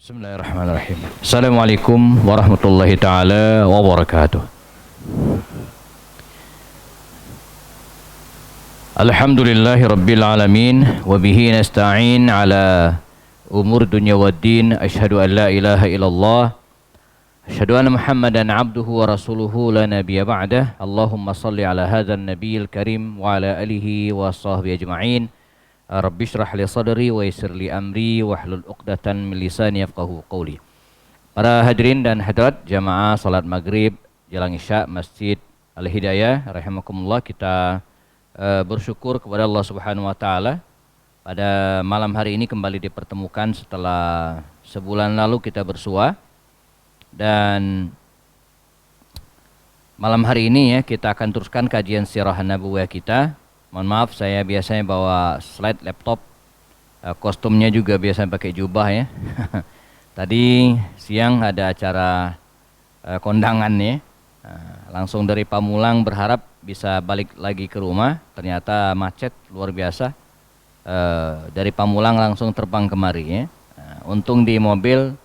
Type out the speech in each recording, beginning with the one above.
Bismillahirrahmanirrahim. Assalamualaikum warahmatullahi taala wabarakatuh. Alhamdulillahi rabbil alamin wa bihi nasta'in ala umur dunya waddin. Asyhadu an la ilaha illallah, asyhadu anna Muhammadan abduhu wa rasuluhu la nabiyya ba'dah. Allahumma salli ala hadzal nabiyil karim wa ala alihi wa sahbihi ajma'in. Rabbi syrah li sadri wa yassir li amri wahlul 'uqdatan min lisani yafqahu qawli. Para hadirin dan hadirat jamaah salat maghrib jelang isya Masjid Al-Hidayah rahimakumullah, kita bersyukur kepada Allah Subhanahu wa taala pada malam hari ini kembali dipertemukan setelah sebulan lalu kita bersua, dan malam hari ini ya kita akan teruskan kajian sirah nabawiyah kita. Mohon maaf, saya biasanya bawa slide laptop, kostumnya juga biasanya pakai jubah ya. Tadi siang ada acara kondangan ya, langsung dari Pamulang berharap bisa balik lagi ke rumah, ternyata macet luar biasa. Dari Pamulang langsung terbang kemari ya. Untung di mobil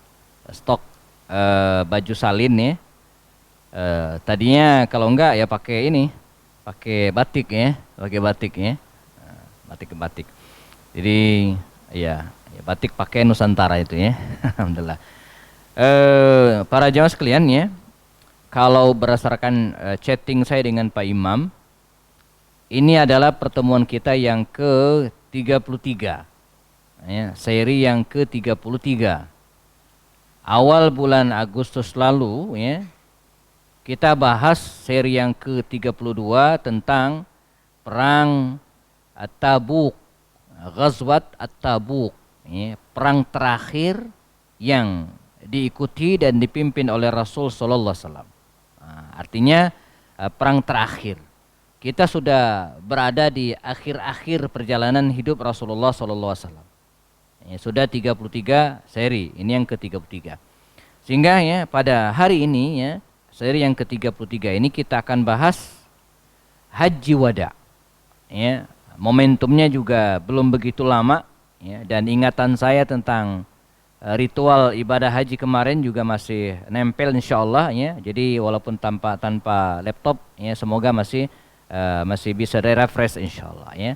stok baju salin ya. Tadinya kalau enggak ya pakai ini, pakai batik ya, batik. Jadi ya batik pakai Nusantara itu ya. Alhamdulillah. Para jamaah sekalian ya, kalau berdasarkan chatting saya dengan Pak Imam, ini adalah pertemuan kita yang ke-33 ya, seri yang ke-33. Awal bulan Agustus lalu ya, kita bahas seri yang ke-32 tentang perang At-Tabuk, Ghazwat At-Tabuk, ya, perang terakhir yang diikuti dan dipimpin oleh Rasul sallallahu alaihi wasallam. Artinya perang terakhir. Kita sudah berada di akhir-akhir perjalanan hidup Rasulullah sallallahu alaihi wasallam. Ya, sudah 33 seri, ini yang ke-33. Sehingga ya pada hari ini ya, seri yang ke-33 ini kita akan bahas Haji Wada. Ya, momentumnya juga belum begitu lama ya, dan ingatan saya tentang ritual ibadah haji kemarin juga masih nempel insyaallah ya. Jadi walaupun tanpa laptop ya, semoga masih bisa refresh insyaallah ya.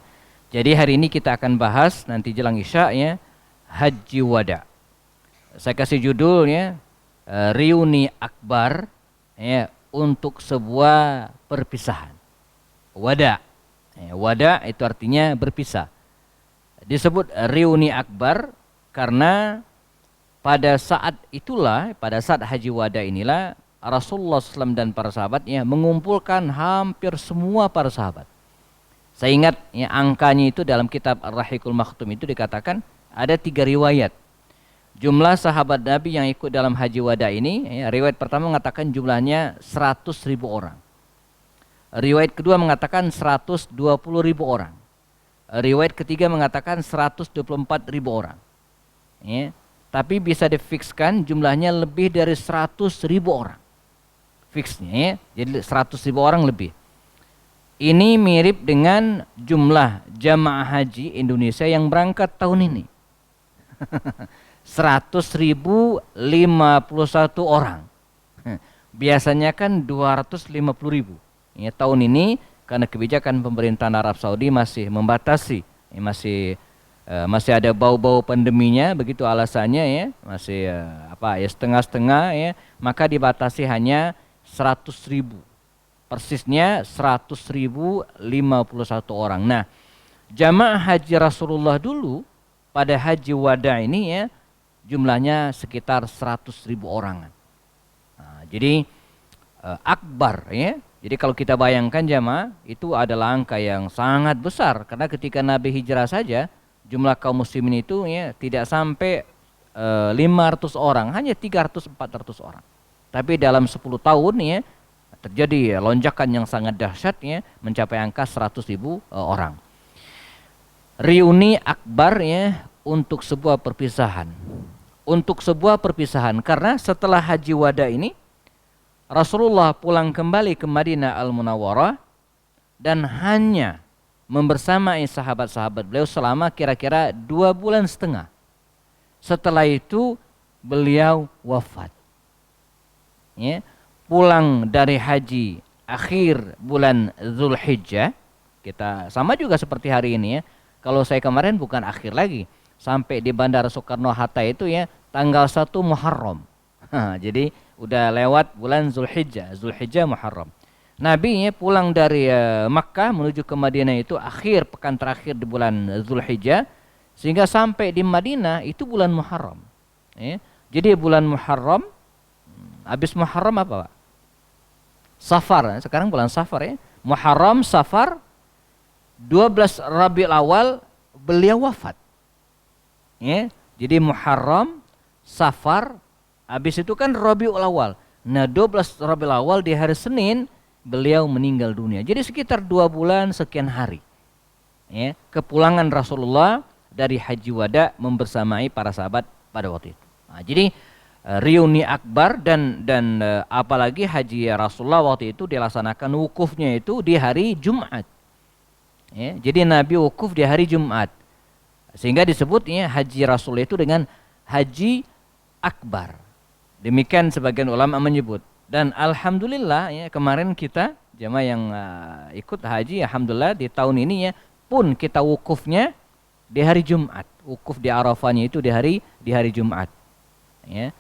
Jadi hari ini kita akan bahas nanti jelang isya ya, Haji Wada. Saya kasih judulnya Reuni Akbar ya, untuk sebuah perpisahan. Wada. Ya, wada itu artinya berpisah. Disebut reuni akbar karena pada saat itulah, pada saat Haji Wada inilah Rasulullah SAW dan para sahabatnya mengumpulkan hampir semua para sahabat. Saya ingat ya, angkanya itu dalam kitab Ar-Rahiqul Maktum itu dikatakan ada 3 riwayat. Jumlah sahabat Nabi yang ikut dalam Haji Wada ini, ya, riwayat pertama mengatakan jumlahnya 100.000 orang. Riwayat kedua mengatakan 120.000 orang. Riwayat ketiga mengatakan 124.000 orang. Ya, tapi bisa difikskan jumlahnya lebih dari 100.000 orang. Fixnya ya, jadi 100.000 orang lebih. Ini mirip dengan jumlah jamaah haji Indonesia yang berangkat tahun ini. 100.051 orang. Biasanya kan 250.000. Ya, tahun ini karena kebijakan pemerintahan Arab Saudi masih membatasi, ya, masih ada bau-bau pandeminya, begitu alasannya ya, masih setengah-setengah ya, maka dibatasi hanya 100.000. Persisnya 100.051 orang. Nah, jamaah haji Rasulullah dulu pada Haji Wada ini ya, jumlahnya sekitar 100.000 orang. Nah, jadi akbar ya. Jadi kalau kita bayangkan jamaah, itu adalah angka yang sangat besar karena ketika Nabi hijrah saja jumlah kaum muslimin itu ya tidak sampai 500 orang, hanya 300-400 orang. Tapi dalam 10 tahun ya terjadi lonjakan yang sangat dahsyat ya, mencapai angka 100.000 orang. Reuni akbar ya, untuk sebuah perpisahan. Untuk sebuah perpisahan karena setelah Haji Wada ini Rasulullah pulang kembali ke Madinah Al-Munawwarah dan hanya membersamai sahabat-sahabat beliau selama kira-kira 2,5 bulan. Setelah itu beliau wafat. Ya, pulang dari haji akhir bulan Zulhijjah. Kita sama juga seperti hari ini ya. Kalau saya kemarin bukan akhir lagi, sampai di Bandara Soekarno-Hatta itu ya tanggal 1 Muharram. Jadi udah lewat bulan Zulhijjah, Zulhijjah Muharram. Nabi ya pulang dari Makkah menuju ke Madinah itu akhir pekan terakhir di bulan Zulhijjah, sehingga sampai di Madinah itu bulan Muharram. Ya. Jadi bulan Muharram, habis Muharram apa Pak? Safar, sekarang bulan Safar ya. Muharram, Safar, 12 Rabiul Awal beliau wafat. Ya, jadi Muharram, Safar, habis itu kan Rabiul Awal. Nah, 12 Rabiul Awal di hari Senin beliau meninggal dunia. Jadi sekitar 2 bulan sekian hari. Ya, kepulangan Rasulullah dari Haji Wada membersamai para sahabat pada waktu itu. Nah, jadi reuni akbar dan apalagi haji Rasulullah waktu itu dilaksanakan wukufnya itu di hari Jumat. Ya, jadi Nabi wukuf di hari Jumat, sehingga disebutnya haji Rasulullah itu dengan haji akbar. Demikian sebagian ulama menyebut. Dan alhamdulillah ya, kemarin kita jemaah yang ikut haji, alhamdulillah di tahun ini ya pun kita wukufnya di hari Jumat. Wukuf di Arafahnya itu di hari Jumat. Ya.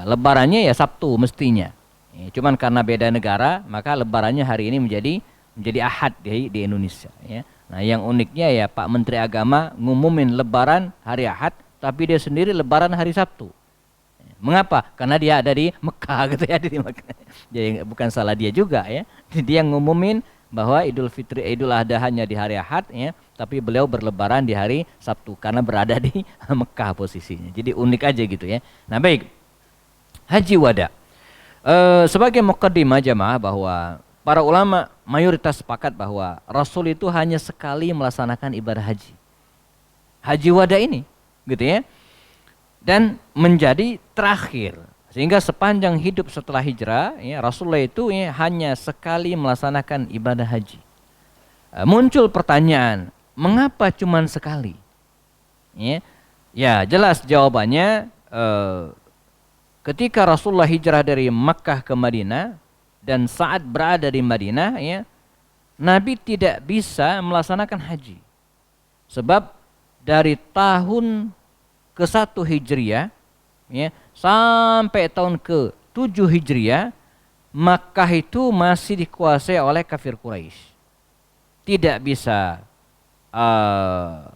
Lebarannya ya Sabtu mestinya. Ya, cuman karena beda negara, maka lebarannya hari ini menjadi Ahad di Indonesia. Ya. Nah, yang uniknya ya Pak Menteri Agama ngumumin lebaran hari Ahad, tapi dia sendiri lebaran hari Sabtu. Mengapa? Karena dia ada di Mekah gitu ya, di Mekah. Jadi bukan salah dia juga ya. Dia ngumumin bahwa Idul Fitri, Idul Adha hanya di hari Ahad ya, tapi beliau berlebaran di hari Sabtu karena berada di Mekah posisinya. Jadi unik aja gitu ya. Nah, baik. Haji Wada. Sebagai muqaddimah jamaah bahwa para ulama mayoritas sepakat bahwa Rasul itu hanya sekali melaksanakan ibadah haji. Haji Wada ini gitu ya. Dan menjadi terakhir, sehingga sepanjang hidup setelah hijrah ya, Rasulullah itu ya, hanya sekali melaksanakan ibadah haji. Muncul pertanyaan, mengapa cuma sekali? Ya jelas jawabannya, ketika Rasulullah hijrah dari Makkah ke Madinah dan saat berada di Madinah ya, Nabi tidak bisa melaksanakan haji, sebab dari tahun ke-1 Hijriah ya, sampai tahun ke-7 Hijriah, Makkah itu masih dikuasai oleh kafir Quraisy. Tidak bisa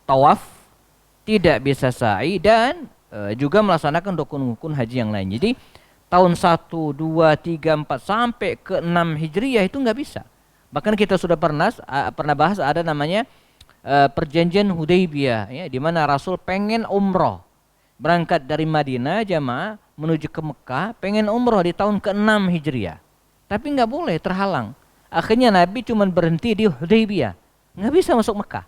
tawaf, tidak bisa sa'i, dan juga melaksanakan rukun-rukun haji yang lain. Jadi tahun 1, 2, 3, 4 sampai ke-6 Hijriah itu nggak bisa. Bahkan kita sudah pernah bahas ada namanya perjanjian Hudaybiyah ya, di mana Rasul pengen umroh. Berangkat dari Madinah jamaah menuju ke Mekah, pengen umroh di tahun ke-6 Hijriah. Tapi nggak boleh, terhalang. Akhirnya Nabi cuma berhenti di Hudaybiyah. Nggak bisa masuk Mekah.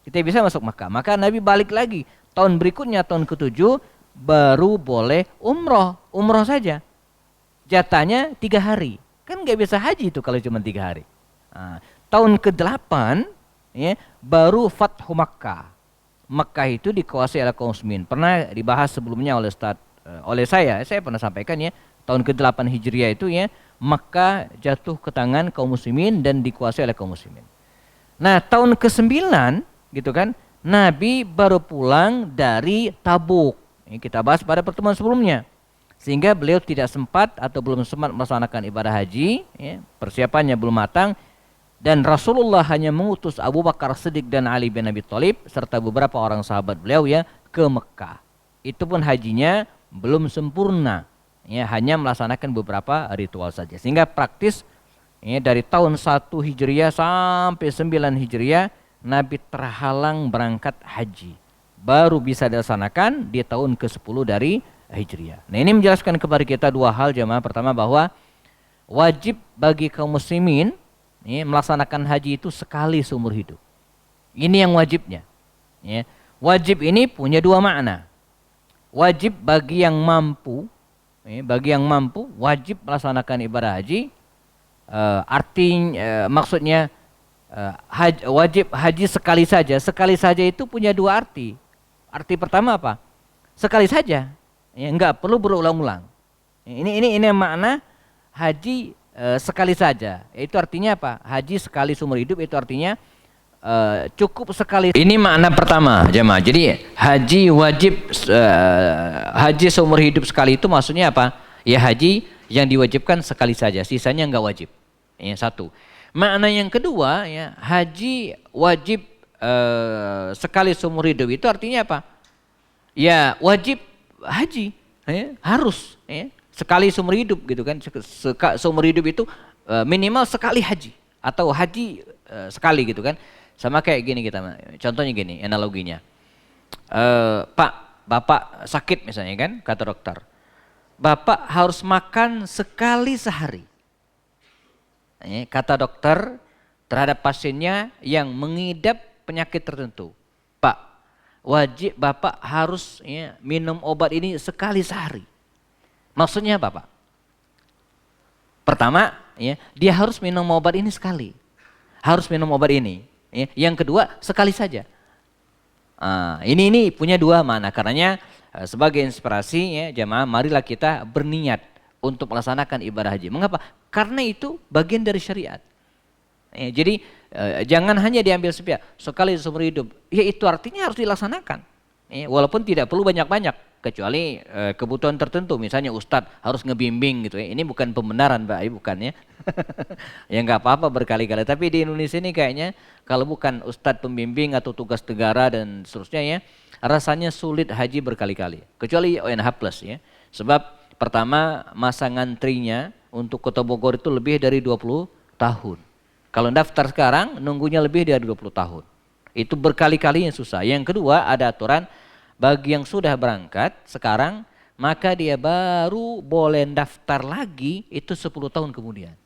Kita bisa masuk Mekah. Maka Nabi balik lagi. Tahun berikutnya, tahun ke-7, baru boleh umroh. Umroh saja. Jatahnya 3 hari. Kan nggak bisa haji itu kalau cuma 3 hari. Nah, tahun ke-8, ya, baru Fathu Makkah. Mekah itu dikuasai oleh kaum muslimin. Pernah dibahas sebelumnya oleh saya pernah sampaikan ya, tahun ke-8 Hijriah itu ya, Mekah jatuh ke tangan kaum muslimin dan dikuasai oleh kaum muslimin. Nah, tahun ke-9 gitu kan, Nabi baru pulang dari Tabuk. Ini kita bahas pada pertemuan sebelumnya. Sehingga beliau tidak sempat atau belum sempat melaksanakan ibadah haji, ya, persiapannya belum matang. Dan Rasulullah hanya mengutus Abu Bakar Siddiq dan Ali bin Abi Thalib serta beberapa orang sahabat beliau ya ke Mekah. Itu pun hajinya belum sempurna, ya, hanya melaksanakan beberapa ritual saja. Sehingga praktis ya, dari tahun 1 Hijriah sampai 9 Hijriah Nabi terhalang berangkat haji. Baru bisa dilaksanakan di tahun ke-10 dari Hijriah. Nah, ini menjelaskan kepada kita 2 hal jemaah. Pertama, bahwa wajib bagi kaum muslimin melaksanakan haji itu sekali seumur hidup. Ini yang wajibnya. Ya. Wajib ini punya 2 makna. Wajib bagi yang mampu, wajib melaksanakan ibadah haji. Maksudnya wajib haji sekali saja. Sekali saja itu punya 2 arti. Arti pertama apa? Sekali saja. Ya, enggak perlu berulang-ulang. Ini makna haji sekali saja. Itu artinya apa? Haji sekali seumur hidup itu artinya cukup sekali. Ini makna pertama, jemaah. Jadi haji wajib haji seumur hidup sekali itu maksudnya apa? Ya haji yang diwajibkan sekali saja, sisanya enggak wajib. Ya, satu. Makna yang kedua, ya haji wajib sekali seumur hidup itu artinya apa? Ya wajib haji, ya, harus, ya, sekali seumur hidup gitu kan. Seumur hidup itu minimal sekali haji atau haji sekali gitu kan. Sama kayak gini kita, contohnya gini analoginya. Pak, bapak sakit misalnya kan, kata dokter. Bapak harus makan sekali sehari. Kata dokter terhadap pasiennya yang mengidap penyakit tertentu. Pak, wajib bapak harus minum obat ini sekali sehari. Maksudnya apa, Pak? Pertama, dia harus minum obat ini sekali. Harus minum obat ini. Yang kedua, sekali saja. Ini punya dua makna. Karenanya sebagai inspirasi, jamaah, marilah kita berniat untuk melaksanakan ibadah haji. Mengapa? Karena itu bagian dari syariat. Jadi jangan hanya diambil sepihak, sekali seumur hidup. Ya itu artinya harus dilaksanakan. Walaupun tidak perlu banyak-banyak. Kecuali kebutuhan tertentu, misalnya ustadz harus ngebimbing gitu ya. Ini bukan pembenaran Pak, bukan ya. Ya nggak apa-apa berkali-kali. Tapi di Indonesia ini kayaknya kalau bukan ustadz pembimbing atau tugas negara dan seterusnya ya, rasanya sulit haji berkali-kali. Kecuali ONH Plus ya. Sebab pertama masa ngantrinya untuk Kota Bogor itu lebih dari 20 tahun. Kalau daftar sekarang nunggunya lebih dari 20 tahun. Itu berkali-kali yang susah. Yang kedua ada aturan bagi yang sudah berangkat sekarang, maka dia baru boleh daftar lagi itu 10 tahun kemudian.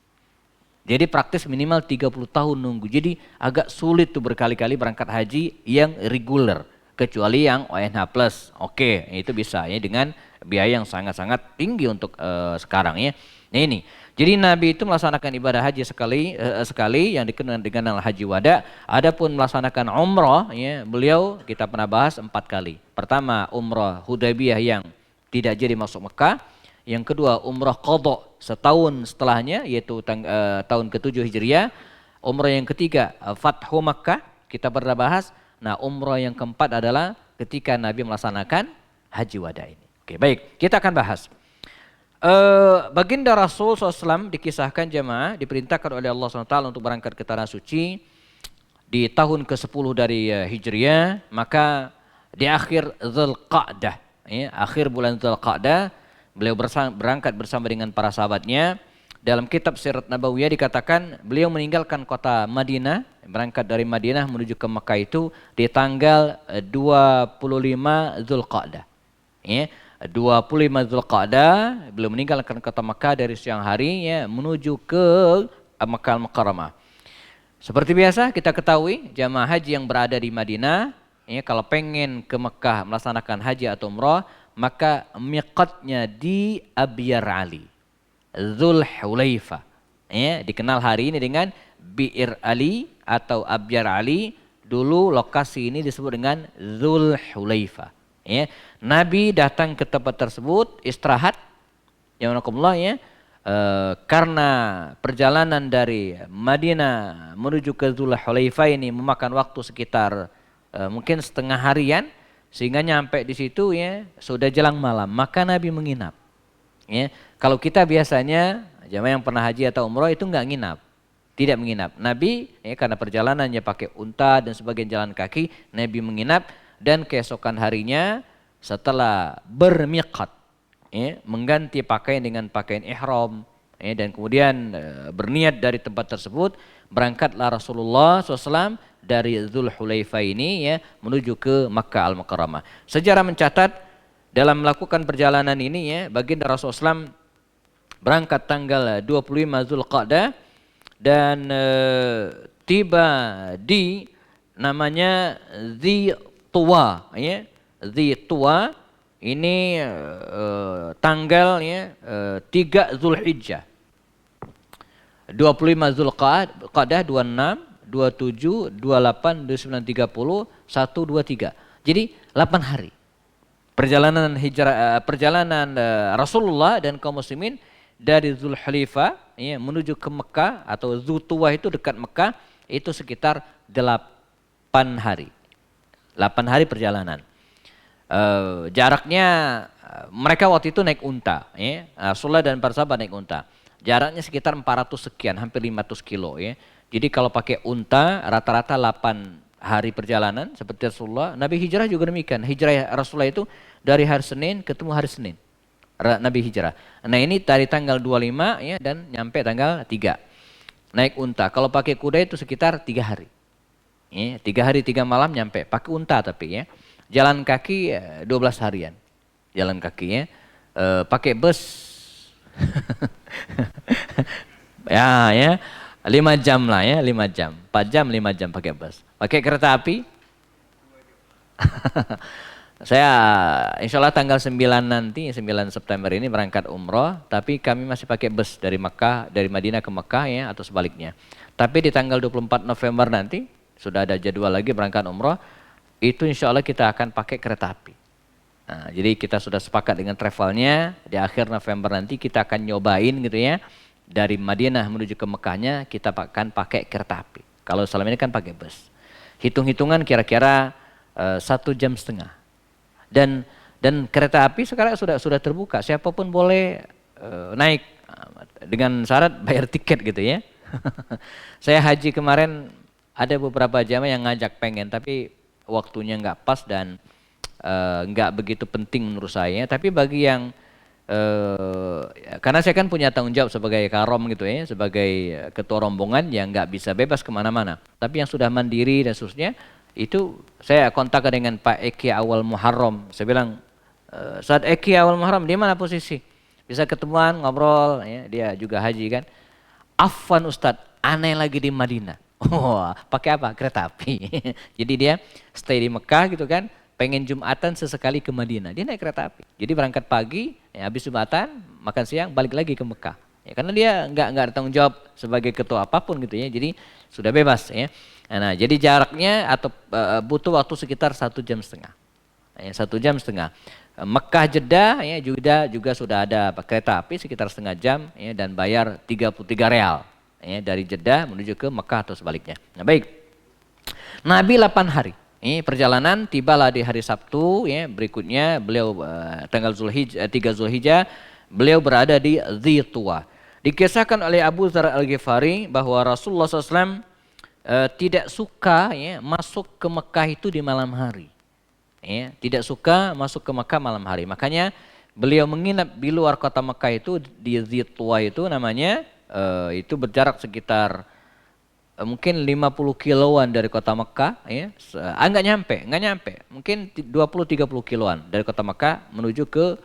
Jadi praktis minimal 30 tahun nunggu. Jadi agak sulit tuh berkali-kali berangkat haji yang reguler. Kecuali yang ONH Plus. Oke, itu bisa ya dengan biaya yang sangat-sangat tinggi untuk sekarang ya. Nah ini. Jadi Nabi itu melaksanakan ibadah haji sekali yang dikenal dengan haji wada. Adapun melaksanakan umrah, ya, beliau kita pernah bahas 4 kali. Pertama umrah Hudaybiyah yang tidak jadi masuk Mekah. Yang kedua umrah qadha setahun setelahnya yaitu tahun ke-7 Hijriah. Umrah yang ketiga Fathu Makkah kita pernah bahas. Nah umrah yang keempat adalah ketika Nabi melaksanakan haji wada ini. Oke, baik, kita akan bahas. Baginda Rasul SAW dikisahkan jemaah diperintahkan oleh Allah SWT untuk berangkat ke tanah suci di tahun ke-10 dari Hijriah, maka di akhir Dzulqa'dah, ya, akhir bulan Dzulqa'dah beliau berangkat bersama dengan para sahabatnya. Dalam kitab Sirat Nabawiyah dikatakan beliau meninggalkan kota Madinah, berangkat dari Madinah menuju ke Mekah itu di tanggal 25 Dzulqa'dah. Ya. 25 Dzulqa'dah beliau meninggalkan kota Mekah dari siang hari ya, menuju ke Makkah Al-Mukarramah. Seperti biasa kita ketahui jamaah haji yang berada di Madinah ya, kalau pengen ke Mekah melaksanakan haji atau umrah maka miqatnya di Abyar Ali, Dzul Hulaifah ya, dikenal hari ini dengan Bi'ir Ali atau Abyar Ali. Dulu lokasi ini disebut dengan Dzul Hulaifah. Ya, Nabi datang ke tempat tersebut istirahat, ya karena perjalanan dari Madinah menuju ke Dzul Hulaifah ini memakan waktu sekitar mungkin setengah harian, sehingga nyampe di situ ya sudah jelang malam, maka Nabi menginap. Ya, kalau kita biasanya jamaah yang pernah haji atau umroh itu nggak nginap, tidak menginap. Nabi ya, karena perjalanannya pakai unta dan sebagian jalan kaki, Nabi menginap. Dan keesokan harinya setelah bermiqat ya, mengganti pakaian dengan pakaian ihram ya, dan kemudian berniat dari tempat tersebut, berangkatlah Rasulullah SAW dari Dzul Hulaifah ini ya, menuju ke Makkah Al-Mukarramah. Sejarah mencatat dalam melakukan perjalanan ini ya, baginda Rasulullah SAW berangkat tanggal 25 Dzulqa'dah dan tiba di namanya Tuwa ya, Tuwa ini tanggal ya 3 Zulhijjah. 25 Zulqa'dah 26, 27, 28, 29, 30, 1, 2, 3. Jadi 8 hari. Perjalanan hijrah, perjalanan Rasulullah dan kaum muslimin dari Zulhulaifah ya, menuju ke Mekah atau Dzultuwah itu dekat Mekah itu sekitar 8 hari. 8 hari perjalanan. Jaraknya mereka waktu itu naik unta ya. Rasulullah dan para sahabat naik unta. Jaraknya sekitar 400 sekian, hampir 500 kilo ya. Jadi kalau pakai unta rata-rata 8 hari perjalanan seperti Rasulullah. Nabi hijrah juga demikian. Hijrah Rasulullah itu dari hari Senin ketemu hari Senin. Nabi hijrah. Nah ini dari tanggal 25 ya dan nyampe tanggal 3. Naik unta. Kalau pakai kuda itu sekitar 3 hari. Ya, 3 hari 3 malam nyampe. Pakai unta tapi ya. Jalan kaki 12 harian. Jalan kaki ya. Pakai bus. ya 5 jam lah ya, 5 jam. 4 jam, 5 jam pakai bus. Pakai kereta api. Saya insya Allah tanggal 9 nanti, 9 September ini berangkat umroh. Tapi kami masih pakai bus dari Mekah, dari Madinah ke Mekah ya atau sebaliknya. Tapi di tanggal 24 November nanti, sudah ada jadwal lagi berangkat umroh. Itu insya Allah kita akan pakai kereta api. Nah, jadi kita sudah sepakat dengan travelnya. Di akhir November nanti kita akan nyobain gitu ya. Dari Madinah menuju ke Mekahnya kita akan pakai kereta api. Kalau selama ini kan pakai bus. Hitung-hitungan kira-kira 1,5 jam. Dan kereta api sekarang sudah terbuka. Siapapun boleh naik dengan syarat bayar tiket gitu ya. Saya haji kemarin ada beberapa jamaah yang ngajak pengen tapi waktunya nggak pas dan nggak begitu penting menurut saya. Tapi bagi yang karena saya kan punya tanggung jawab sebagai karom gitu ya, sebagai ketua rombongan yang nggak bisa bebas kemana-mana. Tapi yang sudah mandiri dan seterusnya itu saya kontak dengan Pak Eki awal Muharram. Saya bilang saat Eki awal Muharram di mana posisi? Bisa ketemuan ngobrol ya, dia juga haji kan. Afwan Ustadz, aneh lagi di Madinah. Oh, pakai apa? Kereta api. Jadi dia stay di Mekah gitu kan. Pengen Jumatan sesekali ke Madinah, dia naik kereta api. Jadi berangkat pagi, ya, habis Jumatan, makan siang, balik lagi ke Mekah. Ya, karena dia nggak ada tanggung jawab sebagai ketua apapun gitu ya. Jadi sudah bebas ya. Nah, jadi jaraknya atau butuh waktu sekitar 1,5 jam. Ya, 1,5 jam. Mekah Jeddah ya juga sudah ada kereta api sekitar setengah jam ya, dan bayar 33 real ya, dari Jeddah menuju ke Mekah atau sebaliknya. Nah baik, Nabi 8 hari. Ini perjalanan tibalah di hari Sabtu ya, berikutnya beliau tanggal 3 Zulhijjah beliau berada di Dzultuwah. Dikisahkan oleh Abu Dzar Al-Ghifari bahwa Rasulullah SAW tidak suka ya, masuk ke Mekah itu di malam hari. Ya, tidak suka masuk ke Mekah malam hari. Makanya beliau menginap di luar kota Mekah itu di Dzultuwah itu namanya itu berjarak sekitar mungkin 50 kiloan dari kota Mekah ya. Enggak nyampe. Mungkin 20-30 kiloan dari kota Mekah menuju ke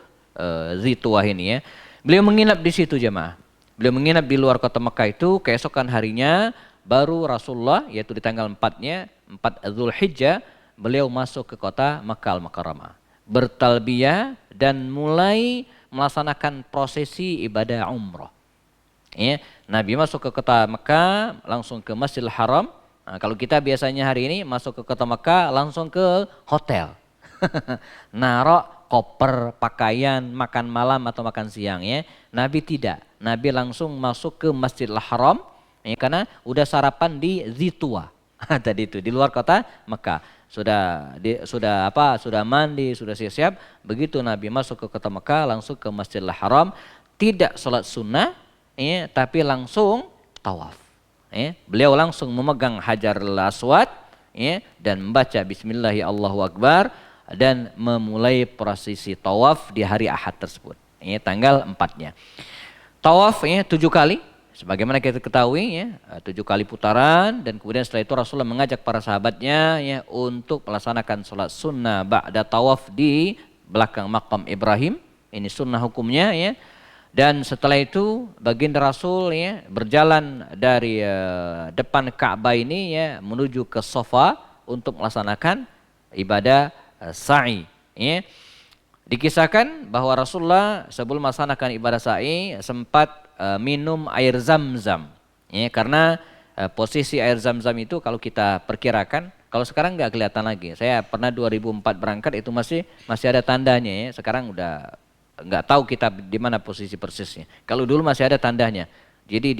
Dzultuwah ini ya. Beliau menginap di situ jemaah. Beliau menginap di luar kota Mekah itu, keesokan harinya baru Rasulullah yaitu di tanggal 4-nya 4 Zulhijjah beliau masuk ke kota Makkah Al-Mukarramah. Bertalbiyah dan mulai melaksanakan prosesi ibadah umrah. Ya, Nabi masuk ke kota Mekah langsung ke Masjidil Haram. Nah, kalau kita biasanya hari ini masuk ke kota Mekah langsung ke hotel. Narok koper, pakaian, makan malam atau makan siang ya. Nabi tidak. Nabi langsung masuk ke Masjidil Haram ya, karena udah sarapan di Dzultuwah. Tadi itu di luar kota Mekah. Sudah mandi, sudah siap-siap. Begitu Nabi masuk ke kota Mekah langsung ke Masjidil Haram, tidak sholat sunnah ya, tapi langsung tawaf. Ya. Beliau langsung memegang Hajarul Aswad ya, dan membaca Bismillahi Allahu Akbar dan memulai prosesi tawaf di hari Ahad tersebut. Ya, tanggal 4-nya. Tawaf ya 7 kali. Sebagaimana kita ketahui ya, 7 kali putaran dan kemudian setelah itu Rasulullah mengajak para sahabatnya ya untuk melaksanakan sholat sunnah ba'da tawaf di belakang makam Ibrahim. Ini sunnah hukumnya ya. Dan setelah itu baginda Rasul ya berjalan dari depan Ka'bah ini ya menuju ke Safa untuk melaksanakan ibadah sa'i ya. Dikisahkan bahwa Rasulullah sebelum melaksanakan ibadah sa'i sempat minum air zam-zam ya, karena posisi air zam-zam itu kalau kita perkirakan Kalau sekarang nggak kelihatan lagi. Saya pernah 2004 berangkat itu masih ada tandanya ya. Sekarang udah nggak tahu kita di mana posisi persisnya. Kalau dulu masih ada tandanya. Jadi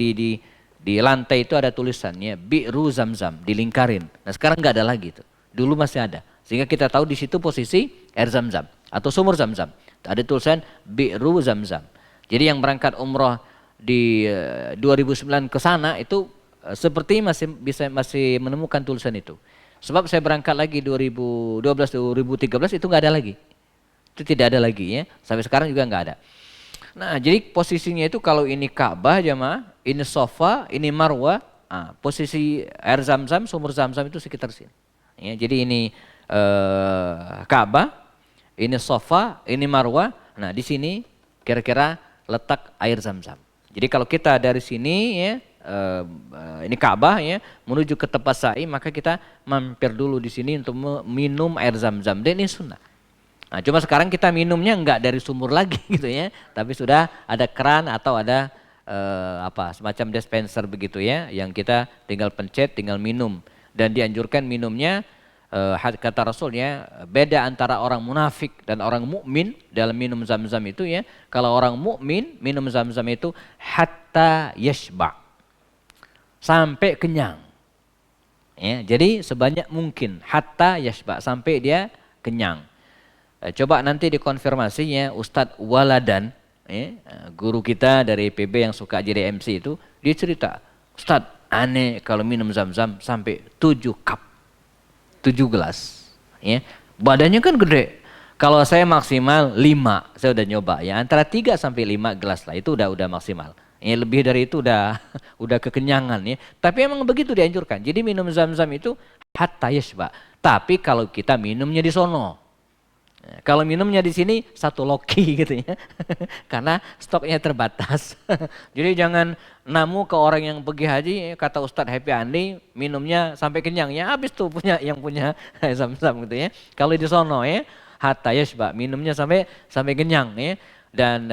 di lantai itu ada tulisannya Bi'ru Zamzam, dilingkarin. Nah sekarang nggak ada lagi itu. Dulu masih ada. Sehingga kita tahu di situ posisi air Zamzam atau sumur Zamzam. Ada tulisan Bi'ru Zamzam. Jadi yang berangkat umroh di 2009 ke sana itu seperti masih menemukan tulisan itu. Sebab saya berangkat lagi 2012 2013 itu nggak ada lagi. Itu tidak ada lagi ya. Sampai sekarang juga nggak ada. Nah, jadi posisinya itu kalau ini Ka'bah jemaah, ini Safa, ini Marwah, posisi air Zamzam, sumur Zamzam itu sekitar sini. Ya, jadi ini Ka'bah, ini Safa, ini Marwah. Nah, di sini kira-kira letak air Zamzam. Jadi kalau kita dari sini ya ini Ka'bah ya menuju ke tempat sa'i, maka kita mampir dulu di sini untuk minum air Zamzam. Dan ini sunnah. Nah, cuma sekarang kita minumnya enggak dari sumur lagi gitu ya, tapi sudah ada keran atau ada semacam dispenser begitu ya, yang kita tinggal pencet, tinggal minum. Dan dianjurkan minumnya kata Rasulnya beda antara orang munafik dan orang mukmin dalam minum Zamzam itu ya. Kalau orang mukmin minum Zamzam itu hatta yashba, sampai kenyang. Ya, jadi sebanyak mungkin hatta yashba, sampai dia kenyang. Coba nanti dikonfirmasinya Ustadz Waladan, guru kita dari PB yang suka jadi MC itu, dia cerita, Ustadz aneh kalau minum Zamzam sampai 7 cup, 7 gelas. Ya. Badannya kan gede. Kalau saya maksimal 5, saya udah nyoba ya, antara 3 sampai 5 gelas lah, itu udah maksimal. Ya, lebih dari itu udah kekenyangan ya. Tapi emang begitu dianjurkan. Jadi minum Zamzam itu hatta yashba. Tapi kalau kita minumnya di sono. Kalau minumnya di sini satu loki gitu ya, karena stoknya terbatas. Jadi jangan namu ke orang yang pergi haji, kata Ustadz Happy Andi, minumnya sampai kenyang ya, habis tuh yang punya Zamzam gitu ya. Kalau di sono ya, hatta yashba, minumnya sampai kenyang ya. Dan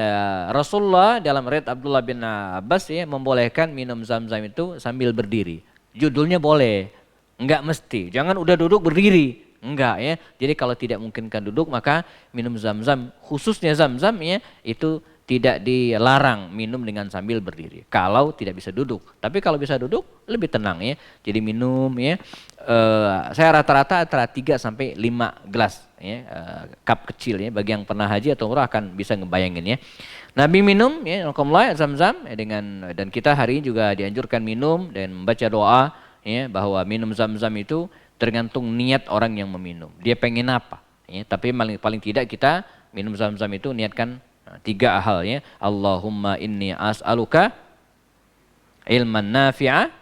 Rasulullah dalam riwayat Abdullah bin Abbas ya membolehkan minum Zamzam itu sambil berdiri. Judulnya boleh, enggak mesti. Jangan udah duduk berdiri. Enggak ya. Jadi kalau tidak memungkinkan duduk maka minum Zamzam, khususnya Zamzam ya, itu tidak dilarang minum dengan sambil berdiri. Kalau tidak bisa duduk. Tapi kalau bisa duduk lebih tenang ya. Jadi minum ya. Saya rata-rata antara 3 sampai 5 gelas ya, cup kecil ya. Bagi yang pernah haji atau umrah akan bisa ngebayangin ya. Nabi minum ya, Zamzam ya, dan kita hari ini juga dianjurkan minum dan membaca doa ya, bahwa minum Zamzam itu tergantung niat orang yang meminum. Dia pengen apa? Ya, tapi paling tidak kita minum Zamzam itu niatkan 3 hal ya. Allahumma inni as'aluka ilman nafi'a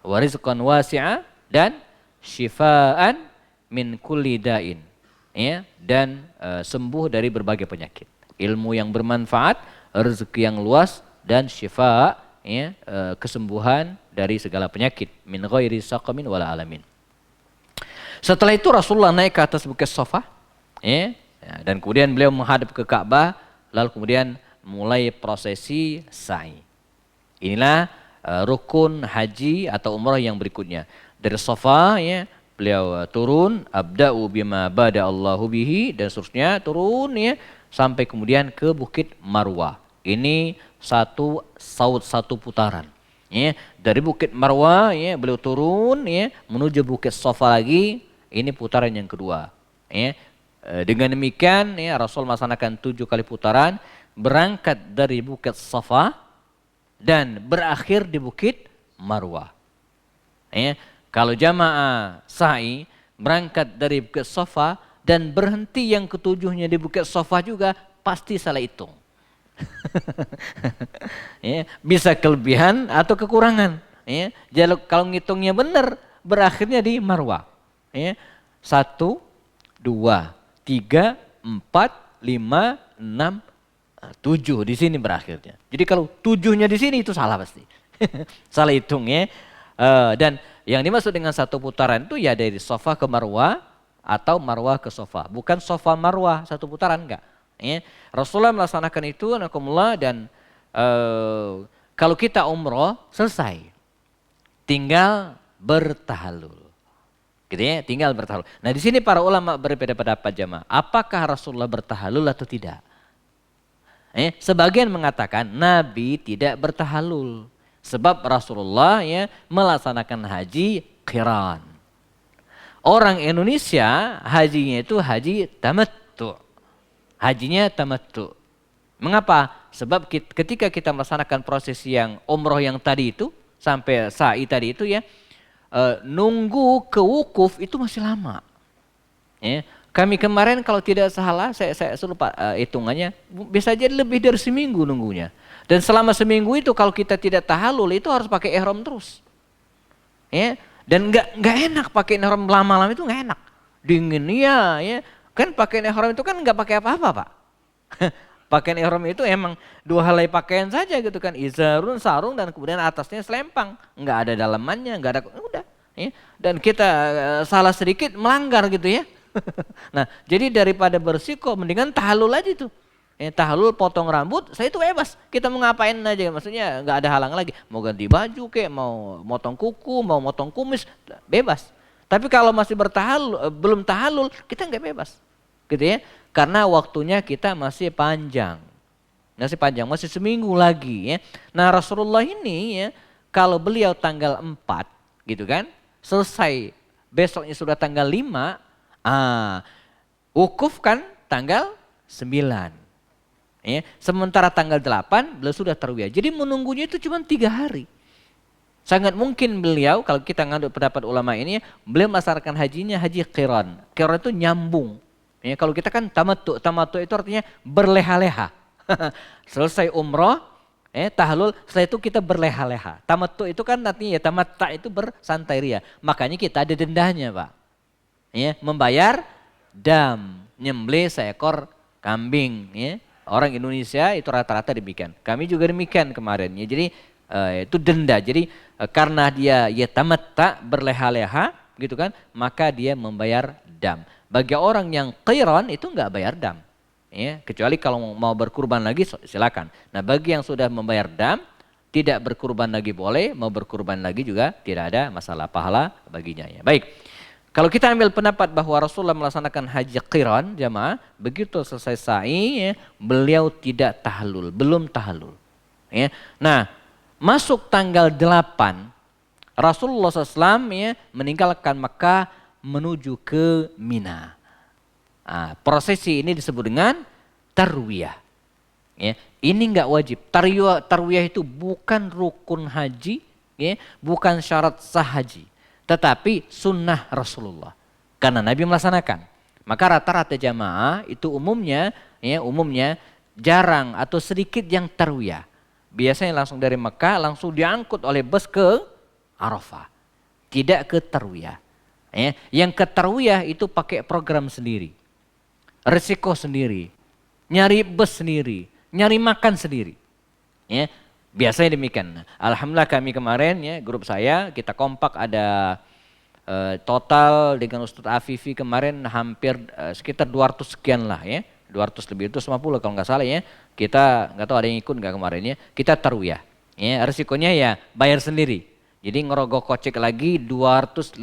wa rizqan wasi'a dan syifaan min kulli da'in. Ya, dan sembuh dari berbagai penyakit. Ilmu yang bermanfaat, rezeki yang luas dan syifa ya, kesembuhan dari segala penyakit. Min ghairi saqamin wala alamin. Setelah itu Rasulullah naik ke atas bukit Safa ya, dan kemudian beliau menghadap ke Ka'bah, lalu kemudian mulai prosesi sa'i. Inilah rukun haji atau umrah yang berikutnya. Dari Safa ya, beliau turun, abda'u bima bada Allahu bihi, dan seterusnya turun ya, sampai kemudian ke bukit Marwah. Ini satu putaran. Ya, dari bukit Marwah ya, beliau turun ya, menuju bukit Safa lagi. Ini putaran yang kedua. Ya. Dengan demikian ya, Rasul melaksanakan 7 kali putaran, berangkat dari bukit Safa dan berakhir di bukit Marwah. Ya. Kalau jamaah sa'i berangkat dari bukit Safa dan berhenti yang ketujuhnya di bukit Safa juga, pasti salah hitung. Ya, bisa kelebihan atau kekurangan. Ya. Jadi kalau ngitungnya benar, berakhirnya di Marwah. Ya. 1, 2, 3, 4, 5, 6, 7 di sini berakhirnya. Jadi kalau 7-nya di sini itu salah pasti. Salah hitung ya. Dan yang dimaksud dengan 1 putaran itu ya dari Safa ke Marwah atau Marwah ke Safa. Bukan Safa Marwah 1 putaran, enggak. Ya. Rasulullah melaksanakan itu dan kalau kita umroh selesai, tinggal bertahalul. Gitu ya, tinggal bertahalul. Nah di sini para ulama berbeda pendapat jamaah. Apakah Rasulullah bertahalul atau tidak? Sebagian mengatakan Nabi tidak bertahalul. Sebab Rasulullah ya melaksanakan haji qiran. Orang Indonesia hajinya itu haji tamattu. Hajinya tamattu. Mengapa? Sebab ketika kita melaksanakan proses yang umroh yang tadi itu sampai sa'i tadi itu ya, nunggu ke wukuf itu masih lama. Ya. Kami kemarin kalau tidak salah, saya lupa hitungannya, bisa jadi lebih dari seminggu nunggunya. Dan selama seminggu itu kalau kita tidak tahalul itu harus pakai ihram terus. Ya. Dan nggak enak pakai ihram lama-lama itu nggak enak. Dingin ya. Kan pakai ihram itu kan nggak pakai apa-apa Pak. Pakaian ihram itu emang 2 helai pakaian saja gitu kan, izarun, sarung dan kemudian atasnya selempang, nggak ada dalamannya, nggak ada, udah. Ya. Dan kita salah sedikit melanggar gitu ya. Nah jadi daripada bersiko mendingan tahalul aja tuh. Tahalul potong rambut, saya itu bebas. Kita mau ngapain aja, maksudnya nggak ada halang lagi. Mau ganti baju kek, mau motong kuku, mau motong kumis, bebas. Tapi kalau masih bertahalul, belum tahalul, kita nggak bebas. Gitu ya. Karena waktunya kita masih panjang. Masih seminggu lagi ya. Nah Rasulullah ini ya, kalau beliau tanggal 4 gitu kan, selesai besoknya sudah tanggal 5, wukuf kan tanggal 9. Ya, sementara tanggal 8 beliau sudah tarwiyah. Jadi menunggunya itu cuma 3 hari. Sangat mungkin beliau, kalau kita ngandung pendapat ulama ini, beliau melaksanakan hajinya haji qiran. Qiran itu nyambung. Ya, kalau kita kan tamattu itu artinya berleha-leha. Selesai umroh, tahlul, setelah itu kita berleha-leha. Tamattu itu kan artinya ya tamatta itu bersantai ria. Makanya kita ada dendanya Pak. Ya, membayar dam, nyembelih seekor kambing. Ya. Orang Indonesia itu rata-rata demikian. Kami juga demikian kemarin. Ya. Jadi itu denda. Jadi karena dia ya tamatta berleha-leha gitu kan, maka dia membayar dam. Bagi orang yang qiran itu enggak bayar dam. Ya, kecuali kalau mau berkurban lagi silakan. Nah, bagi yang sudah membayar dam, tidak berkurban lagi boleh, mau berkurban lagi juga tidak ada masalah pahala baginya ya. Baik. Kalau kita ambil pendapat bahwa Rasulullah melaksanakan haji qiran jamaah, begitu selesai sa'i ya, beliau tidak tahlul, belum tahlul. Ya. Nah, masuk tanggal 8 Rasulullah SAW ya, meninggalkan Mekah menuju ke Mina. Prosesi ini disebut dengan tarwiyah. Ya, ini enggak wajib. Tarwiyah itu bukan rukun haji, ya, bukan syarat sah haji, tetapi sunnah Rasulullah. Karena Nabi melaksanakan. Maka rata-rata jamaah itu umumnya jarang atau sedikit yang tarwiyah. Biasanya langsung dari Mekah langsung diangkut oleh bus ke Arafah. Tidak ke tarwiyah. Ya, yang ke tarwiyah itu pakai program sendiri, resiko sendiri, nyari bus sendiri, nyari makan sendiri. Ya, biasanya demikian. Alhamdulillah kami kemarin ya grup saya kita kompak ada total dengan Ustadz Afifi kemarin hampir sekitar 200 sekian lah ya, 200 lebih itu 50 kalau nggak salah ya. Kita nggak tahu ada yang ikut nggak kemarin ya. Kita tarwiyah. Ya, resikonya ya bayar sendiri. Jadi ngerogoh kocek lagi 250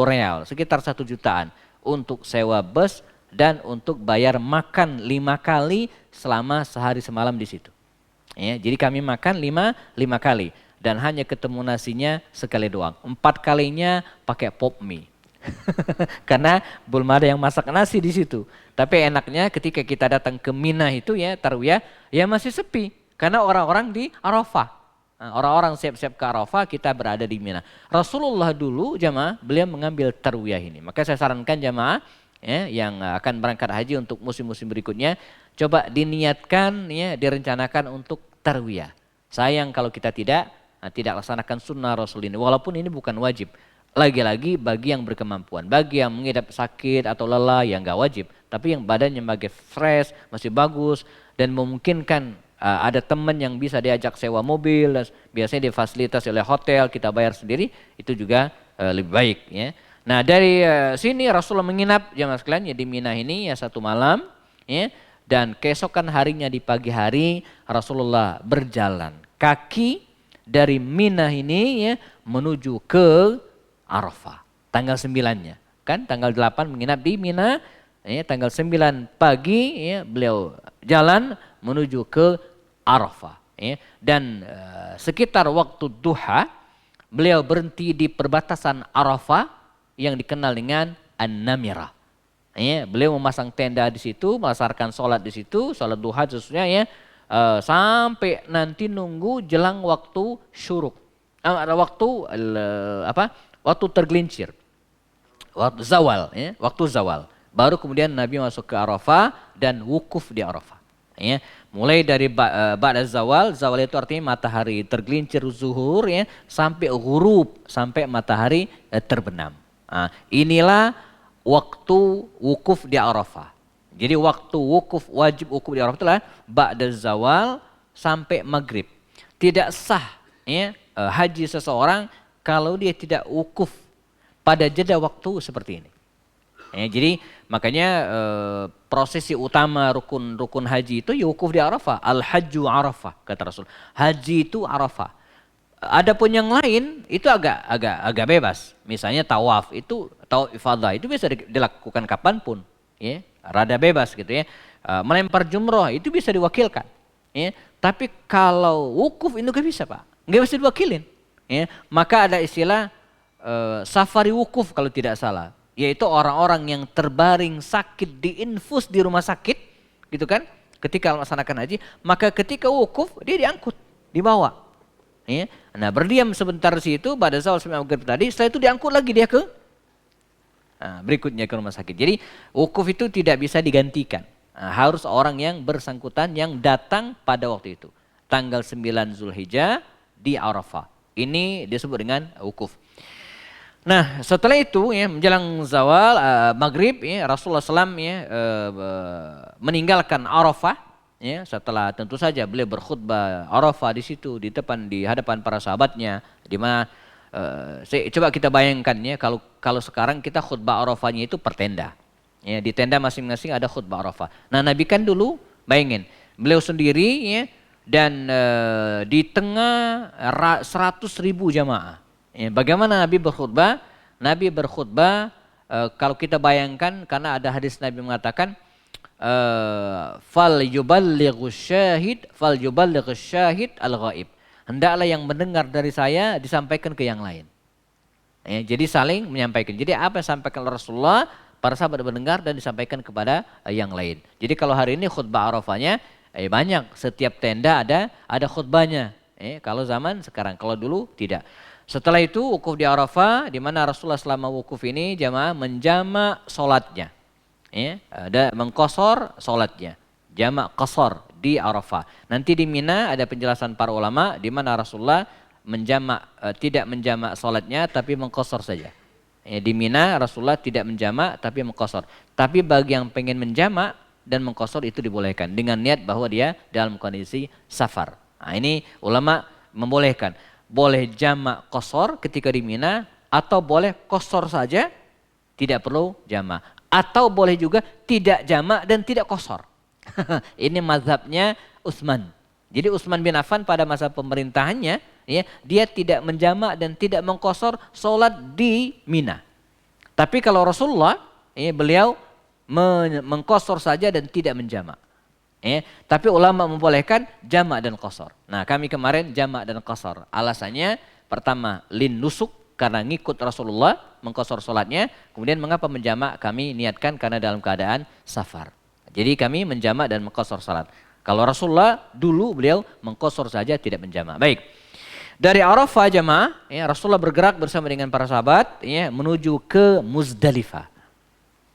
real, sekitar 1 jutaan untuk sewa bus dan untuk bayar makan 5 kali selama sehari semalam di situ. Ya, jadi kami makan 5 kali dan hanya ketemu nasinya sekali doang. 4 kalinya pakai pop mie. Karena belum ada yang masak nasi di situ. Tapi enaknya ketika kita datang ke Mina itu ya tarwiyah ya masih sepi karena orang-orang di Arafah. Orang-orang siap-siap ke Arafah, kita berada di Mina. Rasulullah dulu jamaah beliau mengambil tarwiyah ini. Maka saya sarankan jamaah ya, yang akan berangkat haji untuk musim-musim berikutnya, coba diniatkan ya, direncanakan untuk tarwiyah. Sayang kalau kita tidak laksanakan sunnah Rasul ini. Walaupun ini bukan wajib. Lagi-lagi bagi yang berkemampuan, bagi yang mengidap sakit atau lelah yang enggak wajib. Tapi yang badannya masih fresh, masih bagus dan memungkinkan ada teman yang bisa diajak sewa mobil, biasanya difasilitasi oleh hotel, kita bayar sendiri, itu juga lebih baik ya. Nah dari sini Rasulullah menginap jamaah sekalian ya di Mina ini ya 1 malam ya, dan keesokan harinya di pagi hari Rasulullah berjalan kaki dari Mina ini ya menuju ke Arafah. tanggal 9-nya. Kan tanggal 8 menginap di Mina, ya, tanggal 9 pagi ya, beliau jalan menuju ke Arafah. Ya. Dan sekitar waktu duha beliau berhenti di perbatasan Arafah yang dikenal dengan An-Namirah. Ya, beliau memasang tenda di situ, melaksanakan sholat di situ, sholat duha khususnya ya, sampai nanti nunggu jelang waktu syuruk, waktu tergelincir, waktu zawal, ya, waktu zawal. Baru kemudian Nabi masuk ke Arafah dan wukuf di Arafah. Ya, mulai dari ba'da zawal, zawal itu artinya matahari tergelincir zuhur ya, sampai ghurub, sampai matahari terbenam. Nah, inilah waktu wukuf di Arafah. Jadi waktu wukuf, wajib wukuf di Arafah itulah ba'da zawal sampai maghrib. Tidak sah ya, haji seseorang kalau dia tidak wukuf pada jeda waktu seperti ini. Ya, jadi makanya prosesi utama rukun haji itu ya wukuf di Arafah. Al-hajju Arafah kata Rasul. Haji itu Arafah. Adapun yang lain itu agak bebas. Misalnya tawaf ifadah itu bisa dilakukan kapanpun, ya, rada bebas gitu ya. Melempar jumroh itu bisa diwakilkan, ya. Tapi kalau wukuf itu nggak bisa Pak, nggak bisa diwakilin, ya. Maka ada istilah safari wukuf kalau tidak salah, yaitu orang-orang yang terbaring sakit diinfus di rumah sakit, gitu kan? Ketika melaksanakan haji, maka ketika wukuf dia diangkut, dibawa. Ya. Nah berdiam sebentar di situ pada zawal sampai maghrib tadi, setelah itu diangkut lagi dia ke berikutnya ke rumah sakit. Jadi wukuf itu tidak bisa digantikan. Harus orang yang bersangkutan yang datang pada waktu itu. Tanggal 9 Zulhijjah di Arafah. Ini disebut dengan wukuf. Nah setelah itu ya, menjelang zawal maghrib ya, Rasulullah SAW ya, meninggalkan Arafah. Ya, setelah tentu saja beliau berkhutbah Arafah di situ di hadapan para sahabatnya, di mana coba kita bayangkan ya, kalau sekarang kita khutbah Arafahnya itu per tenda. Ya, di tenda masing-masing ada khutbah Arafah. Nah, Nabi kan dulu bayangin beliau sendiri ya, dan di tengah 100.000 jamaah. Ya, bagaimana Nabi berkhutbah? Nabi berkhutbah kalau kita bayangkan, karena ada hadis Nabi mengatakan fal yuballighu syahid al-ghaib. Hendaklah yang mendengar dari saya disampaikan ke yang lain. Ya, jadi saling menyampaikan. Jadi apa yang disampaikan oleh Rasulullah, para sahabat mendengar dan disampaikan kepada yang lain. Jadi kalau hari ini khutbah Arafahnya banyak, setiap tenda ada khutbahnya. Kalau zaman sekarang, kalau dulu tidak. Setelah itu wukuf di Arafah, di mana Rasulullah selama wukuf ini jamaah menjama sholatnya. Ya, ada mengqashar salatnya, jamak qashar di Arafah. Nanti di Mina ada penjelasan para ulama di mana Rasulullah tidak menjamak salatnya tapi mengqashar saja. Ya, di Mina Rasulullah tidak menjamak tapi mengqashar. Tapi bagi yang pengen menjamak dan mengqashar itu dibolehkan dengan niat bahwa dia dalam kondisi safar. Nah, ini ulama membolehkan. Boleh jamak qashar ketika di Mina atau boleh qashar saja, tidak perlu jamak. Atau boleh juga tidak jamak dan tidak qashar. Ini mazhabnya Utsman. Jadi Utsman bin Affan pada masa pemerintahannya ya, dia tidak menjamak dan tidak mengqashar sholat di Mina. Tapi kalau Rasulullah ya, beliau mengqashar saja dan tidak menjamak. Ya, tapi ulama membolehkan jamak dan qashar. Nah, kami kemarin jamak dan qashar. Alasannya pertama lin nusuk, karena ngikut Rasulullah mengqashar sholatnya. Kemudian mengapa menjamak? Kami niatkan karena dalam keadaan safar. Jadi kami menjamak dan mengqashar sholat. Kalau Rasulullah dulu beliau mengqashar saja, tidak menjamak. Baik. Dari Arafah jamaah, ya, Rasulullah bergerak bersama dengan para sahabat ya, menuju ke Muzdalifah.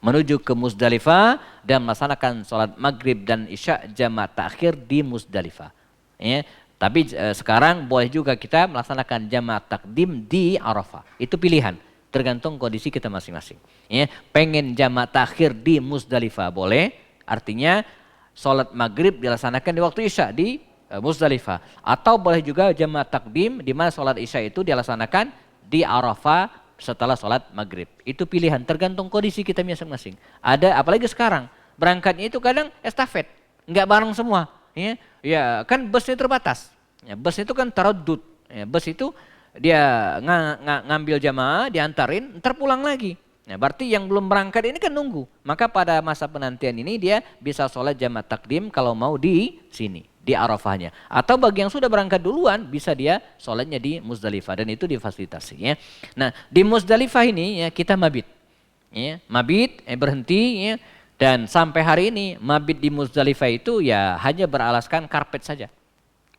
Menuju ke Muzdalifah dan melaksanakan sholat maghrib dan isya jamaah takhir di Muzdalifah. Ya. Tapi sekarang boleh juga kita melaksanakan jamaah takdim di Arafah. Itu pilihan, tergantung kondisi kita masing-masing. Ya, pengen jamaah takhir di Muzdalifah boleh, artinya sholat maghrib dilaksanakan di waktu isya di Muzdalifah. Atau boleh juga jamaah takdim di mana sholat isya itu dilaksanakan di Arafah setelah sholat maghrib. Itu pilihan, tergantung kondisi kita masing-masing. Ada, apalagi sekarang berangkatnya itu kadang estafet, nggak bareng semua. Ya kan busnya terbatas. Ya, bus itu kan taraddud. Ya, bus itu dia ngambil jamaah, diantarin, ntar pulang lagi. Nah, berarti yang belum berangkat ini kan nunggu. Maka pada masa penantian ini dia bisa sholat jamaah takdim kalau mau di sini, di Arafahnya. Atau bagi yang sudah berangkat duluan bisa dia sholatnya di Muzdalifah dan itu difasilitasi ya. Nah, di Muzdalifah ini ya kita mabit. Ya, mabit berhenti ya, dan sampai hari ini mabit di Muzdalifah itu ya hanya beralaskan karpet saja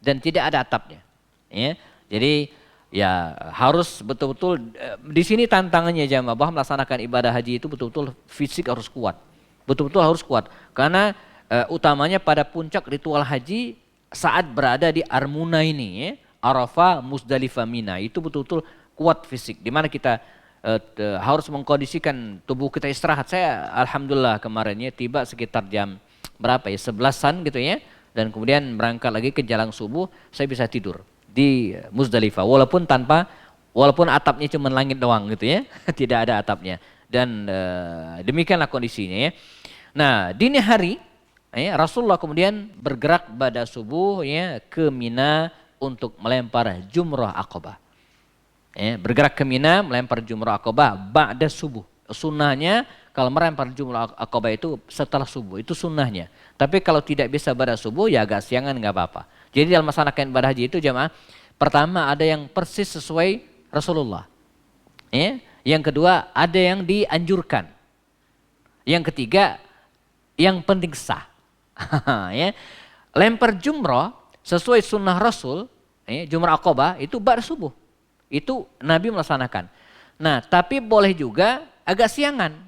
dan tidak ada atapnya. Ya. Jadi ya harus betul-betul di sini tantangannya jamaah bahwa melaksanakan ibadah haji itu betul-betul fisik harus kuat. Betul-betul harus kuat karena utamanya pada puncak ritual haji saat berada di Armuna ini ya, Arafah, Muzdalifah, Mina itu betul-betul kuat fisik di mana kita harus mengkondisikan tubuh kita istirahat. Saya alhamdulillah kemarin ya tiba sekitar jam berapa ya 11-an gitu ya dan kemudian berangkat lagi ke jalan subuh saya bisa tidur di Muzdalifah walaupun atapnya cuma langit doang gitu ya tidak ada atapnya dan demikianlah kondisinya ya. Nah dini hari ya, Rasulullah kemudian bergerak pada subuh ya ke Mina untuk melempar jumrah Aqabah ya, bergerak ke Mina melempar jumrah Aqabah ba'da subuh. Sunnahnya kalau melempar jumrah Aqabah itu setelah subuh itu sunnahnya, tapi kalau tidak bisa pada subuh ya agak siangan nggak apa-apa. Jadi dalam melaksanakan ibadah haji itu jamaah, pertama ada yang persis sesuai Rasulullah. Ya. Yang kedua ada yang dianjurkan. Yang ketiga yang penting sah. Ya. Lempar jumrah sesuai sunnah Rasul, ya, jumrah Aqabah itu ba'da subuh. Itu Nabi melaksanakan. Nah tapi boleh juga agak siangan.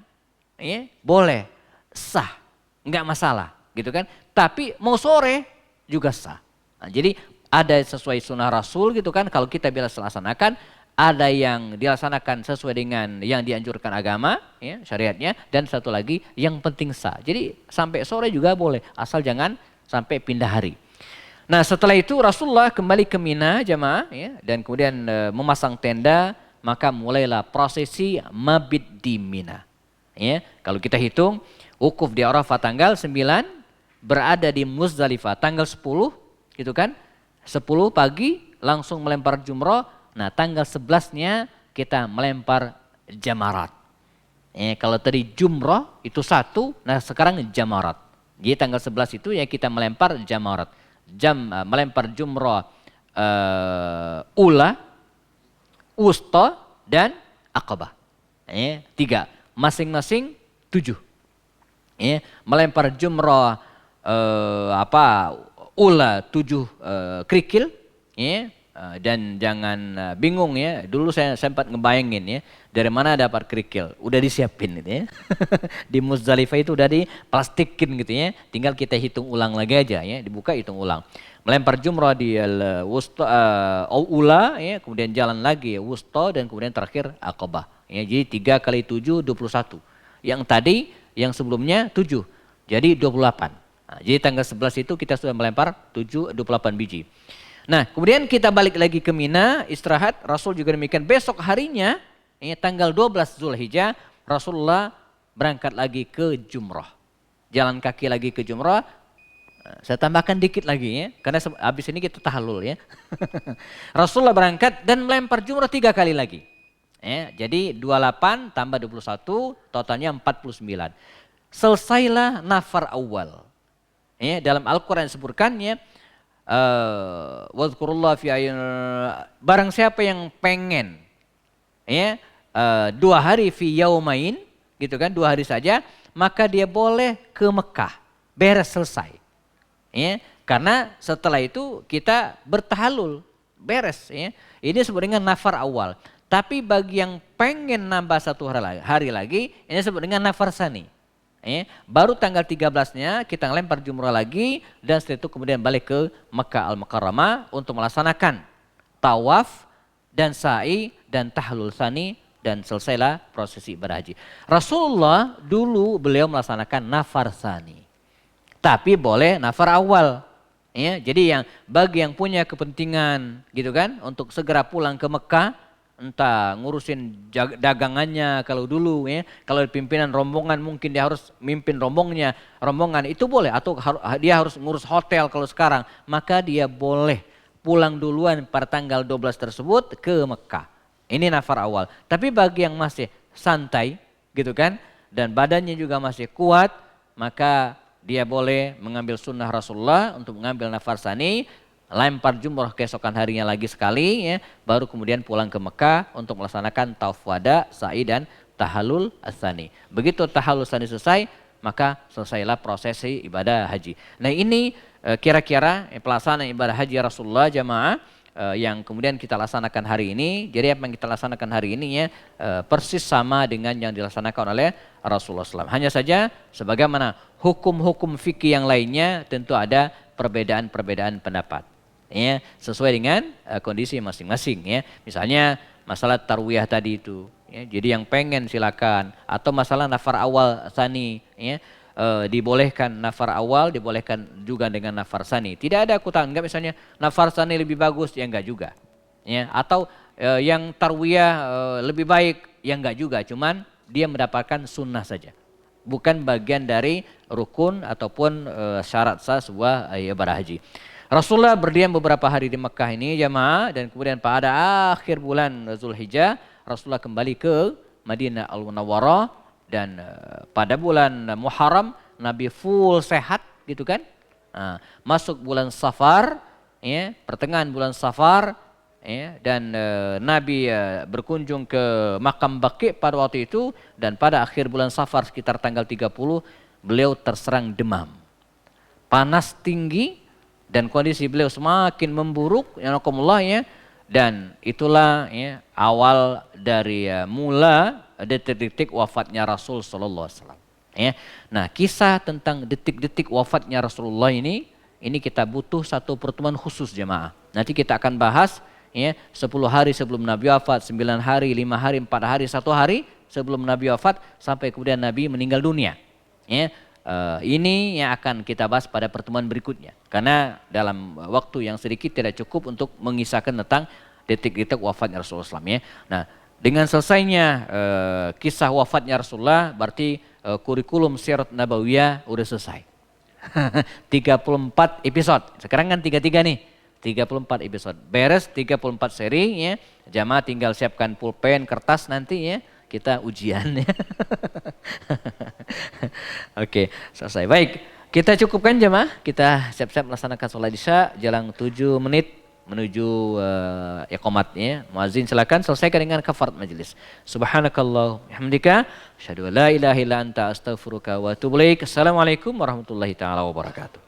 Ya. Boleh, sah, nggak masalah gitu kan. Tapi mau sore juga sah. Nah, jadi ada sesuai sunnah Rasul gitu kan kalau kita bisa laksanakan, ada yang dilaksanakan sesuai dengan yang dianjurkan agama ya, syariatnya, dan satu lagi yang penting sah. Jadi sampai sore juga boleh asal jangan sampai pindah hari. Nah setelah itu Rasulullah kembali ke Mina jamaah ya, dan kemudian memasang tenda, maka mulailah prosesi mabit di Mina. Ya, kalau kita hitung wukuf di Arafah tanggal 9, berada di Muzdalifah tanggal 10 gitu kan, 10 pagi langsung melempar jumrah. Nah tanggal 11-nya kita melempar jamarat. Kalau tadi jumrah itu satu, nah sekarang jamarat. Jadi tanggal 11 itu ya kita melempar jamarat. Melempar jumrah ula, wusta dan Aqabah. 3, masing-masing 7. Melempar jumrah ula 7 kerikil ya, dan jangan bingung ya. Dulu saya sempat ngebayangin ya, dari mana dapat kerikil? Udah disiapin gitu ya. Di Muzdalifah itu udah diplastikin gitu ya. Tinggal kita hitung ulang lagi aja ya, dibuka hitung ulang. Melempar jumrah di ula ya, kemudian jalan lagi ya, wusta, dan kemudian terakhir Aqabah. Ya, jadi 3 kali 7 21. Yang tadi yang sebelumnya 7. Jadi 28. Nah, jadi tanggal 11 itu kita sudah melempar 28 biji. Nah kemudian kita balik lagi ke Mina, istirahat. Rasul juga demikian. Besok harinya, tanggal 12 Zulhijjah, Rasulullah berangkat lagi ke Jumrah. Jalan kaki lagi ke Jumrah. Saya tambahkan dikit lagi ya, karena habis ini kita tahallul ya. Rasulullah berangkat dan melempar jumrah 3 kali lagi. Ya, jadi 28 tambah 21, totalnya 49. Selesailah nafar awal. Ya, dalam Al-Quran disebutkannya, wadhkurullah fi ayyin, barang siapa yang pengen ya 2 hari fi yaumain gitu kan, 2 hari saja, maka dia boleh ke Mekah, beres selesai. Ya, karena setelah itu kita bertahalul, beres ya. Ini disebut dengan nafar awal. Tapi bagi yang pengen nambah 1 hari lagi, ini disebut dengan nafar sani. Baru tanggal 13-nya kita ngelempar jumrah lagi, dan setelah itu kemudian balik ke Mekah Al-Mukarramah untuk melaksanakan tawaf dan sa'i dan tahlul sani, dan selesailah prosesi ibadah haji. Rasulullah dulu beliau melaksanakan nafar sani, tapi boleh nafar awal. Ya, jadi bagi yang punya kepentingan gitu kan untuk segera pulang ke Mekah, entah ngurusin dagangannya kalau dulu ya, kalau pimpinan rombongan mungkin dia harus mimpin rombongan itu boleh, atau dia harus ngurus hotel kalau sekarang, maka dia boleh pulang duluan pada tanggal 12 tersebut ke Mekah. Ini nafar awal. Tapi bagi yang masih santai gitu kan, dan badannya juga masih kuat, maka dia boleh mengambil sunnah Rasulullah untuk mengambil nafar sani, lempar jumrah keesokan harinya lagi sekali ya, baru kemudian pulang ke Mekah untuk melaksanakan tauf wada, sa'i dan tahallul tsani. Begitu tahallul tsani selesai, maka selesailah prosesi ibadah haji. Nah ini kira-kira pelaksanaan ibadah haji Rasulullah jamaah yang kemudian kita laksanakan hari ini. Jadi apa yang kita laksanakan hari ini ya persis sama dengan yang dilaksanakan oleh Rasulullah SAW. Hanya saja sebagaimana hukum-hukum fikih yang lainnya tentu ada perbedaan-perbedaan pendapat. Ya, sesuai dengan kondisi masing-masing ya. Misalnya masalah tarwiyah tadi itu. Ya, jadi yang pengen silakan, atau masalah nafar awal tsani ya, dibolehkan nafar awal, dibolehkan juga dengan nafar tsani. Tidak ada akutan, enggak misalnya nafar tsani lebih bagus, ya enggak juga. Ya, atau yang tarwiyah lebih baik, ya enggak juga, cuman dia mendapatkan sunnah saja. Bukan bagian dari rukun ataupun syarat sah sebuah ibadah haji. Rasulullah berdiam beberapa hari di Mekah ini jamaah, dan kemudian pada akhir bulan Zulhijjah Rasulullah kembali ke Madinah Al-Munawwarah, dan pada bulan Muharram Nabi full sehat gitu kan. Nah, masuk bulan Safar ya, pertengahan bulan Safar ya, dan Nabi berkunjung ke makam Baqi pada waktu itu, dan pada akhir bulan Safar sekitar tanggal 30 beliau terserang demam. Panas tinggi dan kondisi beliau semakin memburuk ya, dan itulah ya, awal dari mula detik-detik wafatnya Rasul sallallahu alaihi wasallam ya. Nah, kisah tentang detik-detik wafatnya Rasulullah ini kita butuh satu pertemuan khusus jemaah. Nanti kita akan bahas ya, 10 hari sebelum Nabi wafat, 9 hari, 5 hari, 4 hari, 1 hari sebelum Nabi wafat sampai kemudian Nabi meninggal dunia. Ya. Ini yang akan kita bahas pada pertemuan berikutnya, karena dalam waktu yang sedikit tidak cukup untuk mengisahkan tentang detik-detik wafatnya Rasulullah SAW ya. Nah, dengan selesainya kisah wafatnya Rasulullah, berarti kurikulum sirat nabawiyah udah selesai. 34 episode, sekarang kan 33 nih, 34 episode, beres 34 seri ya. Jamaah tinggal siapkan pulpen, kertas nanti ya, kita ujian ya. Oke, selesai. Baik, kita cukupkan jemaah. Kita siap-siap melaksanakan sholat isya. Jelang 7 menit menuju iqamatnya. Muazzin silakan selesaikan dengan kafarat majelis. Subhanakallah hamdika asyhadu an la ilaha illa anta astaghfiruka wa atubu ilaik. Assalamualaikum warahmatullahi taala wabarakatuh.